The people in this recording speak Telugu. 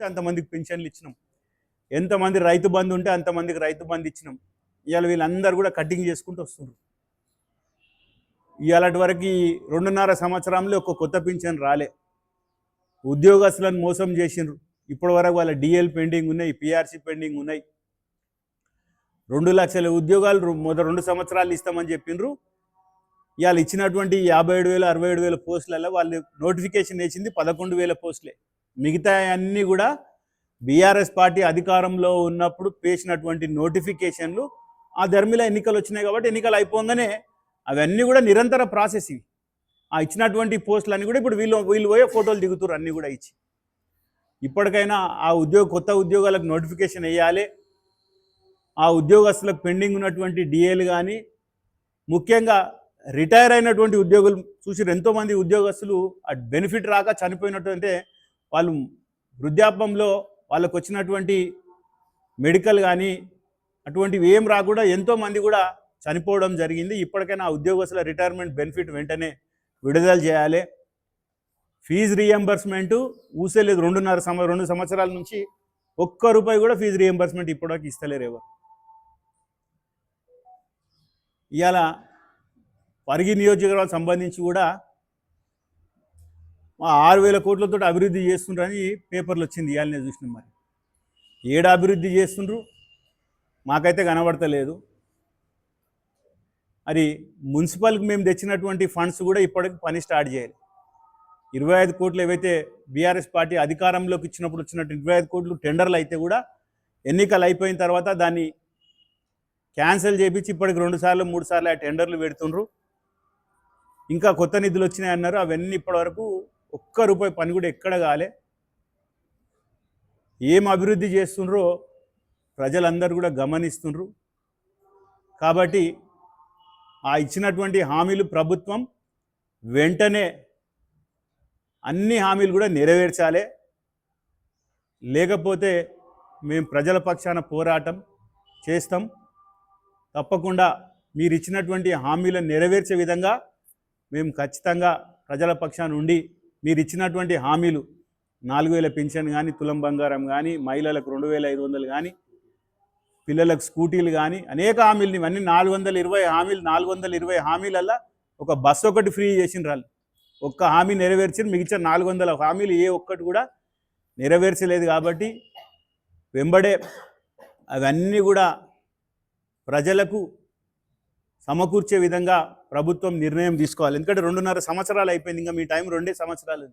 అంతమందికి పెన్షన్లు ఇచ్చినాం, ఎంతమంది రైతు బంధు ఉంటే అంతమందికి రైతు బంధు ఇచ్చినాం. ఇవాళ వీళ్ళందరూ కూడా కటింగ్ చేసుకుంటూ వస్తున్నారు. ఇవాళటి వరకు 2.5 సంవత్సరంలో ఒక కొత్త పింఛన్ రాలే. ఉద్యోగస్తులను మోసం చేసిండ్రు. ఇప్పటి వరకు వాళ్ళ డిఎల్ పెండింగ్ ఉన్నాయి, పిఆర్సీ పెండింగ్ ఉన్నాయి. 2 లక్షల ఉద్యోగాలు 2 సంవత్సరాలు ఇస్తామని చెప్పిండ్రు. ఇవాళ ఇచ్చినటువంటి 57,000 67,000 పోస్టులలో వాళ్ళు నోటిఫికేషన్ వేసింది 11,000 పోస్టులే. మిగతా అన్నీ కూడా బీఆర్ఎస్ పార్టీ అధికారంలో ఉన్నప్పుడు వేసినటువంటి నోటిఫికేషన్లు. ఆ ధర్మిలో ఎన్నికలు వచ్చినాయి కాబట్టి ఎన్నికలు అయిపోగానే అవన్నీ కూడా నిరంతర ప్రాసెస్. ఇవి ఆ ఇచ్చినటువంటి పోస్టులన్నీ కూడా ఇప్పుడు వీళ్ళు పోయే ఫోటోలు దిగుతారు అన్నీ కూడా ఇచ్చి. ఇప్పటికైనా ఆ కొత్త ఉద్యోగాలకు నోటిఫికేషన్ వేయాలి. ఆ ఉద్యోగస్తులకు పెండింగ్ ఉన్నటువంటి డిఏలు కానీ, ముఖ్యంగా రిటైర్ అయినటువంటి ఉద్యోగులు చూసి ఎంతోమంది ఉద్యోగస్తులు ఆ బెనిఫిట్ రాక చనిపోయినట్టు. వాళ్ళు వృద్ధాప్యంలో వాళ్ళకు వచ్చినటువంటి మెడికల్ కానీ అటువంటివి ఏం రాకుండా ఎంతోమంది కూడా చనిపోవడం జరిగింది. ఇప్పటికైనా ఆ ఉద్యోగస్తుల రిటైర్మెంట్ బెనిఫిట్ వెంటనే విడుదల చేయాలి. Fee reimbursement ఊసేలేదు. 2 సంవత్సరాల నుంచి ₹1 కూడా ఫీజు రీఎంబర్స్మెంట్ ఇప్పటివరకు ఇస్తలేరు ఎవరు. ఇవాళ పరిగి నియోజకవర్గం సంబంధించి కూడా 6,000 కోట్లతో అభివృద్ధి చేస్తుండ్రని పేపర్లు వచ్చింది. ఇవాళ నేను చూసినాం. మరి ఏడా అభివృద్ధి చేస్తుండ్రు మాకైతే కనబడతలేదు. అది మున్సిపల్కి మేము తెచ్చినటువంటి ఫండ్స్ కూడా ఇప్పటికి పని స్టార్ట్ చేయాలి. 25 కోట్లు ఏవైతే బీఆర్ఎస్ పార్టీ అధికారంలోకి ఇచ్చినప్పుడు వచ్చినట్టు 25 కోట్లు టెండర్లు అయితే కూడా ఎన్నికలు అయిపోయిన తర్వాత దాన్ని క్యాన్సిల్ చేయించి ఇప్పటికి 2 సార్లు 3 సార్లు ఆ టెండర్లు పెడుతుండ్రు. ఇంకా కొత్త నిధులు వచ్చినాయి అన్నారు. అవన్నీ ఇప్పటివరకు ₹1 పని కూడా ఎక్కడ కాలే. ఏం అభివృద్ధి చేస్తుండ్రో ప్రజలందరూ కూడా గమనిస్తుండ్రు. కాబట్టి ఆ ఇచ్చినటువంటి హామీలు ప్రభుత్వం వెంటనే అన్ని హామీలు కూడా నెరవేర్చాలి. లేకపోతే మేము ప్రజల పక్షాన పోరాటం చేస్తాం. తప్పకుండా మీరు ఇచ్చినటువంటి హామీలను నెరవేర్చే విధంగా మేము ఖచ్చితంగా ప్రజల పక్షాన ఉండి మీరు ఇచ్చినటువంటి హామీలు 4,000 పెన్షన్ కానీ, తులం బంగారం కానీ, మహిళలకు 2,500 కానీ, పిల్లలకు స్కూటీలు కానీ అనేక హామీలు. ఇవన్నీ 420 హామీలు. 420 హామీలల్లో ఒక బస్సు ఒకటి ఫ్రీ చేసిన వాళ్ళు. ఒక్క హామీ నెరవేర్చిన మిగతా 400 హామీలు ఏ ఒక్కటి కూడా నెరవేర్చలేదు. కాబట్టి వెంబడే అవన్నీ కూడా ప్రజలకు సమకూర్చే విధంగా ప్రభుత్వం నిర్ణయం తీసుకోవాలి. ఎందుకంటే 2.5 సంవత్సరాలు అయిపోయింది. ఇంకా మీ టైం 2 సంవత్సరాలు.